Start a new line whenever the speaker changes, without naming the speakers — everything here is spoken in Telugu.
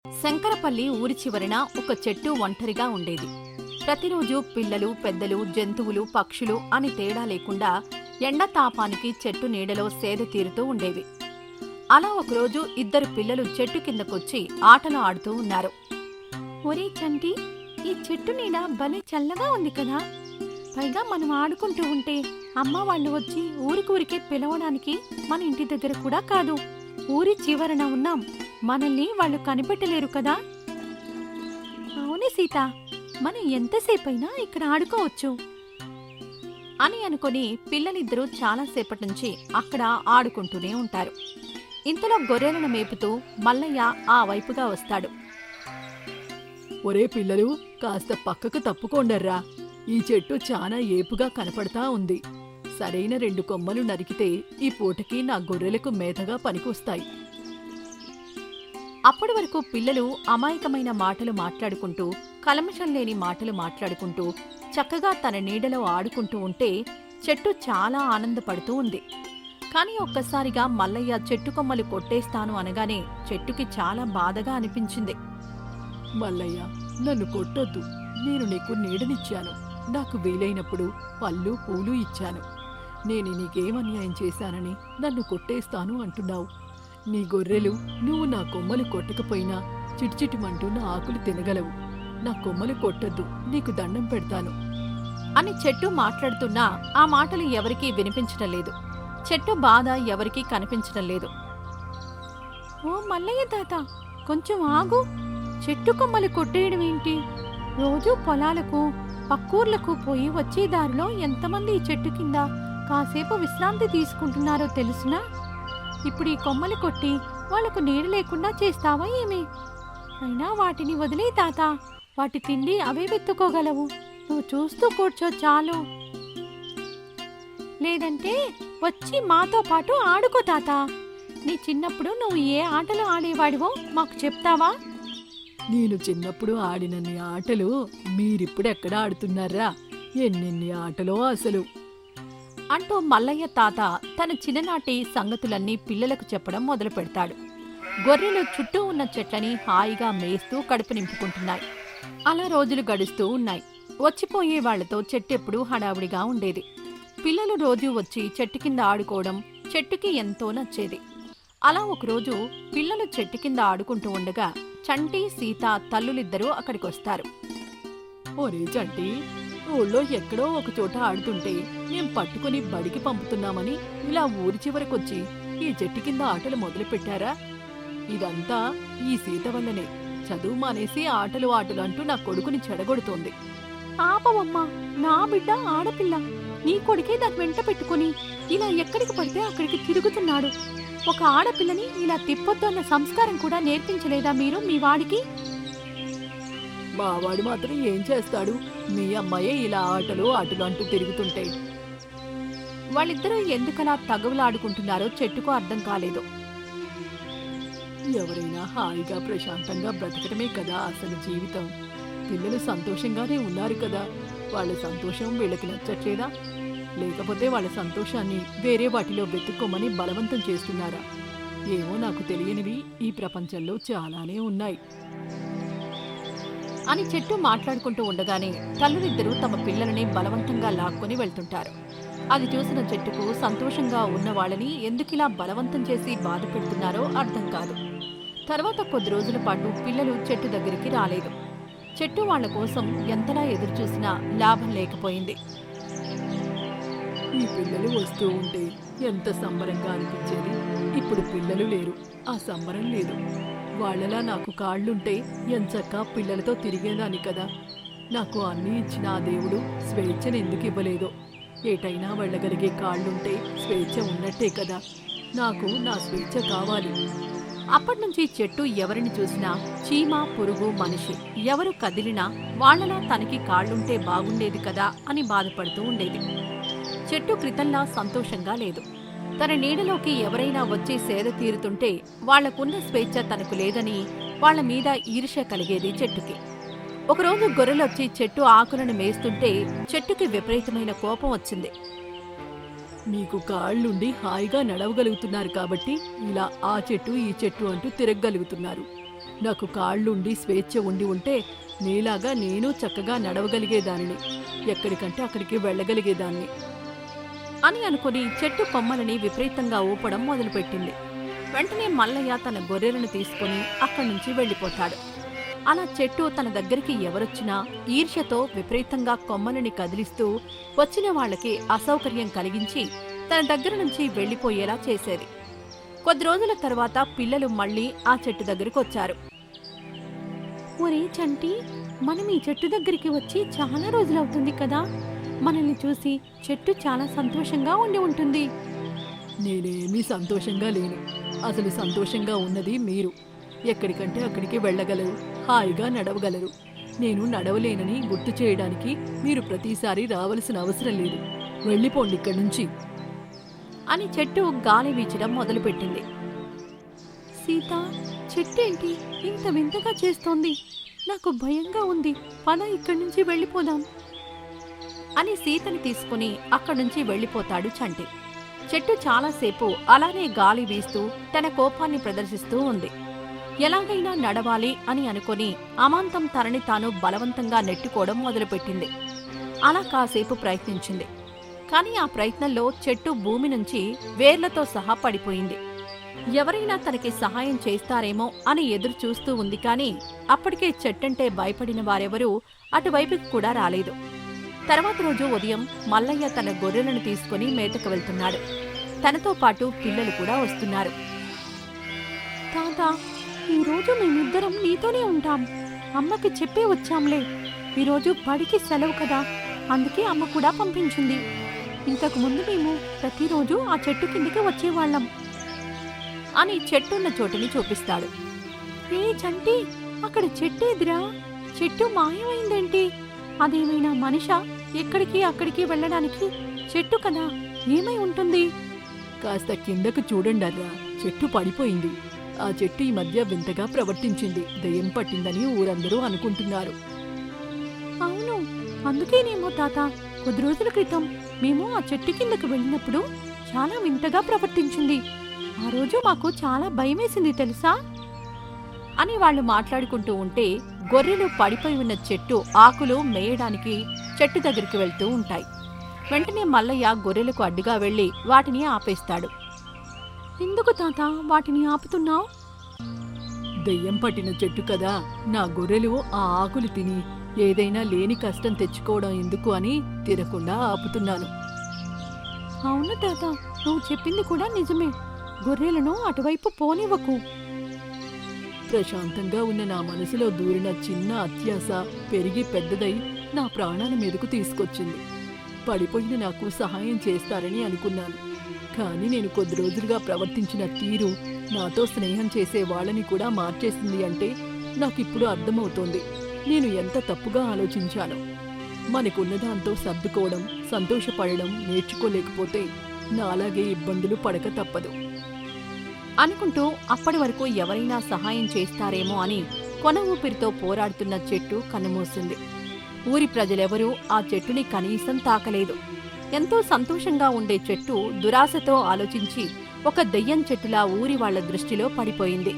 శంకరపల్లి ఊరి చివరన ఒక చెట్టు ఒంటరిగా ఉండేది. ప్రతిరోజు పిల్లలు, పెద్దలు, జంతువులు, పక్షులు అని తేడా లేకుండా ఎండతాపానికి చెట్టు నీడలో సేద తీరుతూ ఉండేవి. అలా ఒకరోజు ఇద్దరు పిల్లలు చెట్టు కిందకొచ్చి ఆటలు ఆడుతూ ఉన్నారు. ఒరే చంటి, ఈ చెట్టు నీడ భలే చల్లగా ఉంది కదా. పైగా మనం ఆడుకుంటూ ఉంటే అమ్మ వాళ్ళు వచ్చి ఊరికూరికే పిలవడానికి మన ఇంటి దగ్గర కూడా కాదు, ఊరి చివరన ఉన్నాం, మనల్ని వాళ్ళు కనిపెట్టలేరు కదా. అవునే సీత, మనం ఎంతసేపైనా ఇక్కడ ఆడుకోవచ్చు అని అనుకుని పిల్లలిద్దరూ చాలాసేపటి నుంచి అక్కడ ఆడుకుంటూనే ఉంటారు. ఇంతలో గొర్రెలను మేపుతూ మల్లయ్య ఆ వైపుగా వస్తాడు.
ఒరే పిల్లలు, కాస్త పక్కకు తప్పుకోండర్రా. ఈ చెట్టు చాలా ఏపుగా కనపడతా ఉంది. సరైన 2 కొమ్మలు నరికితే ఈ పూటకి నా గొర్రెలకు మేతగా పనికొస్తాయి.
అప్పటి వరకు పిల్లలు అమాయకమైన మాటలు మాట్లాడుకుంటూ, కల్మషం లేని మాటలు మాట్లాడుకుంటూ చక్కగా తన నీడలో ఆడుకుంటూ ఉంటే చెట్టు చాలా ఆనందపడుతూ ఉంది. కాని ఒక్కసారిగా మల్లయ్య చెట్టు కొమ్మలు కొట్టేస్తాను అనగానే చెట్టుకి చాలా బాధగా అనిపించింది.
మల్లయ్య, నన్ను కొట్టొద్దు. నేను నీకు నీడనిచ్చాను. నాకు వీలైనప్పుడు పళ్ళు పూలు ఇచ్చాను. నేను నీకేం అన్యాయం చేశానని నన్ను కొట్టేస్తాను అంటున్నావు? నీ గొర్రెలు నువ్వు నా కొమ్మలు కొట్టకపోయినా చిటిచిటిమంటూ నా ఆకులు తినగలవు. నా కొమ్మలు కొట్టొద్దు, నీకు దండం పెడతాను
అని చెట్టు మాట్లాడుతున్నా ఆ మాటలు ఎవరికీ వినిపించడం లేదు. చెట్టు బాధ ఎవరికీ కనిపించడం లేదు. ఓ మల్లయ్య తాత, కొంచెం ఆగు. చెట్టు కొమ్మలు కొట్టేయడం ఏంటి? రోజూ పొలాలకు, పక్కూర్లకు పోయి వచ్చే దారిలో ఎంతమంది ఈ చెట్టు కింద కాసేపు విశ్రాంతి తీసుకుంటున్నారో తెలుసునా? ఇప్పుడు ఈ కొమ్మలు కొట్టి వాళ్లకు నీడ లేకుండా చేస్తావా ఏమి? అయినా వాటిని వదిలే తాత, వాటి తిండి అవే వెతుక్కోగలవు. నువ్వు చూస్తూ కూర్చో చాలు. లేదంటే వచ్చి మాతో పాటు ఆడుకో తాత. నీ చిన్నప్పుడు నువ్వు ఏ ఆటలు ఆడేవాడివో మాకు చెప్తావా?
నేను చిన్నప్పుడు ఆడినన్ని ఆటలు మీరిప్పుడెక్కడ ఆడుతున్నారా? ఎన్నెన్ని ఆటలో అసలు
అంటూ మల్లయ్య తాత తన చిన్ననాటి సంగతులన్నీ పిల్లలకు చెప్పడం మొదలు పెడతాడు. గొర్రెలు చుట్టూ ఉన్న చెట్లని హాయిగా మేస్తూ కడుపు నింపుకుంటున్నాయి. అలా రోజులు గడుస్తూ ఉన్నాయి. వచ్చిపోయే వాళ్లతో చెట్టెప్పుడూ హడావుడిగా ఉండేది. పిల్లలు రోజూ వచ్చి చెట్టు కింద ఆడుకోవడం చెట్టుకి ఎంతో నచ్చేది. అలా ఒకరోజు పిల్లలు చెట్టు కింద ఆడుకుంటూ ఉండగా చంటి, సీత తల్లులిద్దరూ అక్కడికొస్తారు.
ఒరే చంటి, ఊళ్ళో ఎక్కడో ఒక చోట ఆడుతుంటే మేం పట్టుకుని బడికి పంపుతున్నామని ఇలా ఊరి చివరకొచ్చి ఈ చెట్టు కింద ఆటలు మొదలు పెట్టారా? ఇదంతా ఈ సీత వల్లనే. చదువు మానేసి ఆటలు అంటూ నా కొడుకుని చెడగొడుతోంది.
ఆపవమ్మా, నా బిడ్డ ఆడపిల్ల. నీ కొడుకే దాని వెంట పెట్టుకుని ఇలా ఎక్కడికి పడితే అక్కడికి తిరుగుతున్నాడు. ఒక ఆడపిల్లని ఇలా తిప్పొద్దు అన్న సంస్కారం కూడా నేర్పించలేదా మీరు మీ వాడికి?
మావాడు మాత్రం ఏం చేస్తాడు? మీ అమ్మాయే ఇలా ఆటలు అంటూ తిరుగుతుంటే.
వాళ్ళిద్దరూ ఎందుకలా తగవులాడుకుంటున్నారో చెట్టుకు అర్థం కాలేదు.
ఎవరైనా హాయిగా ప్రశాంతంగా బ్రతకటమే కదా అసలు జీవితం. పిల్లలు సంతోషంగానే ఉన్నారు కదా. వాళ్ళ సంతోషం వీళ్ళకి నచ్చట్లేదా? లేకపోతే వాళ్ళ సంతోషాన్ని వేరే వాటిలో వెతుక్కోమని బలవంతం చేస్తున్నారా? ఏమో, నాకు తెలియనివి ఈ ప్రపంచంలో చాలానే ఉన్నాయి
అని చెట్టు మాట్లాడుకుంటూ ఉండగానే తల్లులిద్దరూ తమ పిల్లలని బలవంతంగా లాక్కొని వెళ్తుంటారు. అది చూసిన చెట్టుకు సంతోషంగా ఉన్న వాళ్ళని ఎందుకిలా బలవంతం చేసి బాధ పెడుతున్నారో అర్థం కాదు. తర్వాత కొద్ది రోజుల పాటు పిల్లలు చెట్టు దగ్గరికి రాలేదు. చెట్టు వాళ్ల కోసం ఎంతలా ఎదురుచూసినా లాభం లేకపోయింది.
ఈ పిల్లలు వస్తూ ఉంటే ఎంత సంబరంగా అనిపించేది. ఇప్పుడు పిల్లలు లేరు, ఆ సంబరం లేదు. వాళ్ళలా నాకు కాళ్ళుంటే ఎంచక్కా పిల్లలతో తిరిగేదాన్ని కదా. నాకు అన్నీ ఇచ్చిన ఆ దేవుడు స్వేచ్ఛను ఎందుకు ఇవ్వలేదో. ఏటైనా వెళ్ళగలిగే కాళ్ళుంటే స్వేచ్ఛ ఉన్నట్టే కదా. నాకు నా స్వేచ్ఛ కావాలి.
అప్పటినుంచి చెట్టు ఎవరిని చూసినా చీమ, పురుగు, మనిషి ఎవరు కదిలినా వాళ్లలా తనకి కాళ్ళుంటే బాగుండేది కదా అని బాధపడుతూ ఉండేది. చెట్టు క్రితంలా సంతోషంగా లేదు. తన నీడలోకి ఎవరైనా వచ్చి సేద తీరుతుంటే వాళ్లకున్న స్వేచ్ఛ తనకు లేదని వాళ్ల మీద ఈర్ష్య కలిగేది చెట్టుకి. ఒకరోజు గొర్రెలొచ్చి చెట్టు ఆకులను మేస్తుంటే చెట్టుకి విపరీతమైన కోపం వచ్చింది.
మీకు కాళ్ళుండి హాయిగా నడవగలుగుతున్నారు కాబట్టి ఇలా ఆ చెట్టు ఈ చెట్టు అంటూ తిరగగలుగుతున్నారు. నాకు కాళ్ళుండి స్వేచ్ఛ ఉండి ఉంటే నీలాగా నేను చక్కగా నడవగలిగేదానిని, ఎక్కడికంటే అక్కడికి వెళ్ళగలిగేదాన్ని
అని అనుకుని చెట్టు కొమ్మలని విపరీతంగా ఊపడం మొదలుపెట్టింది. వెంటనే మల్లయ్య తన గొర్రెలను తీసుకుని అక్కడి నుంచి వెళ్ళిపోతాడు. అలా చెట్టు తన దగ్గరికి ఎవరొచ్చినా ఈర్ష్యతో విపరీతంగా కొమ్మలని కదిలిస్తూ వచ్చిన వాళ్ళకి అసౌకర్యం కలిగించి తన దగ్గర నుంచి వెళ్ళిపోయేలా చేసేది. కొద్ది రోజుల తర్వాత పిల్లలు మళ్ళీ ఆ చెట్టు దగ్గరికి వచ్చారు. ఒరే చంటి, మనం ఈ చెట్టు దగ్గరికి వచ్చి చాలా రోజులవుతుంది కదా, మనల్ని చూసి చెట్టు చాలా సంతోషంగా ఉండి ఉంటుంది.
నేనేమీ సంతోషంగా లేను. అసలు సంతోషంగా ఉన్నది మీరు. ఎక్కడికంటే అక్కడికి వెళ్ళగలరు, హాయిగా నడవగలరు. నేను నడవలేనని గుర్తు చేయడానికి మీరు ప్రతిసారి రావలసిన అవసరం లేదు. వెళ్ళిపోండి ఇక్కడి నుంచి
అని చెట్టు గాలి వీచడం మొదలుపెట్టింది. సీత, చెట్టు ఏంటి ఇంత వింతగా చేస్తోంది? నాకు భయంగా ఉంది. పద ఇక్కడి నుంచి వెళ్ళిపోదాం అని సీతని తీసుకుని అక్కడి నుంచి వెళ్ళిపోతాడు చంటి. చెట్టు చాలాసేపు అలానే గాలి వీస్తూ తన కోపాన్ని ప్రదర్శిస్తూ ఉంది. ఎలాగైనా నడవాలి అని అనుకుని అమాంతం తనని తాను బలవంతంగా నెట్టుకోవడం మొదలుపెట్టింది. అలా కాసేపు ప్రయత్నించింది. కానీ ఆ ప్రయత్నంలో చెట్టు భూమి నుంచి వేర్లతో సహా పడిపోయింది. ఎవరైనా తనకి సహాయం చేస్తారేమో అని ఎదురు చూస్తూ ఉంది. కానీ అప్పటికే చెట్టంటే భయపడిన వారెవరూ అటువైపుకి కూడా రాలేదు. తర్వాత రోజు ఉదయం మల్లయ్య తన గొర్రెలను తీసుకుని మేతకు వెళ్తున్నాడు. తనతో పాటు పిల్లలు కూడా వస్తున్నారు. తాతా, ఈరోజు మేమిద్దరం నీతోనే ఉంటాం. అమ్మకి చెప్పే వచ్చాంలే. ఈరోజు బడికి సెలవు కదా, అందుకే అమ్మ కూడా పంపించింది. ఇంతకు ముందు మేము ప్రతిరోజు ఆ చెట్టు కిందకి వచ్చేవాళ్ళం అని చెట్టున్న చోటుని చూపిస్తాడు. ఏ చంటి, అక్కడ చెట్టేదిరా? చెట్టు మాయమైందేంటి? అదేమైనా మనిషా? ఎక్కడికి అక్కడికి వెళ్ళడానికి? చెట్టు కదా, ఏమై ఉంటుంది?
కాస్త కిందకు చూడండర్రా, చెట్టు పడిపోయింది. ఆ చెట్టు ఈ మధ్య వింతగా ప్రవర్తించింది. దెయ్యం పట్టిందని ఊరందరూ అనుకుంటున్నారు.
అవును, అందుకేనేమో తాత, కొద్ది రోజుల క్రితం మేము ఆ చెట్టు కిందకు వెళ్ళినప్పుడు చాలా వింతగా ప్రవర్తించింది. ఆ రోజు మాకు చాలా భయమేసింది తెలుసా అని వాళ్ళు మాట్లాడుకుంటూ ఉంటే గొర్రెలు పడిపోయి ఉన్న చెట్టు ఆకులు మేయడానికి చెట్టు దగ్గరికి వెళ్తూ ఉంటాయి. వెంటనే మల్లయ్య గొర్రెలకు అడ్డుగా వెళ్లి వాటిని ఆపేస్తాడు. ఎందుకు తాత వాటిని ఆపుతున్నావు?
దెయ్యం పట్టిన చెట్టు కదా, నా గొర్రెలు ఆ ఆకులు తిని ఏదైనా లేని కష్టం తెచ్చుకోవడం ఎందుకు అని తినకుండా ఆపుతున్నాను.
అవును తాత, నువ్వు చెప్పింది కూడా నిజమే. గొర్రెలను అటువైపు పోనివ్వకు.
ప్రశాంతంగా ఉన్న నా మనసులో దూరిన చిన్న అత్యాశ పెరిగి పెద్దదై నా ప్రాణాల మీదకు తీసుకొచ్చింది. పడిపోయిన నాకు సహాయం చేస్తారని అనుకున్నాను. కానీ నేను కొద్ది రోజులుగా ప్రవర్తించిన తీరు నాతో స్నేహం చేసే వాళ్ళని కూడా మార్చేసింది అంటే నాకిప్పుడు అర్థమవుతోంది. నేను ఎంత తప్పుగా ఆలోచించాను. మనకున్నదాంతో సర్దుకోవడం, సంతోషపడడం నేర్చుకోలేకపోతే నాలాగే ఇబ్బందులు పడక తప్పదు
అనుకుంటూ అప్పటి వరకు ఎవరైనా సహాయం చేస్తారేమో అని కొన ఊపిరితో పోరాడుతున్న చెట్టు కన్నుమూసింది. ఊరి ప్రజలెవరూ ఆ చెట్టుని కనీసం తాకలేదు. ఎంతో సంతోషంగా ఉండే చెట్టు దురాశతో ఆలోచించి ఒక దెయ్యం చెట్టులా ఊరి వాళ్ల దృష్టిలో పడిపోయింది.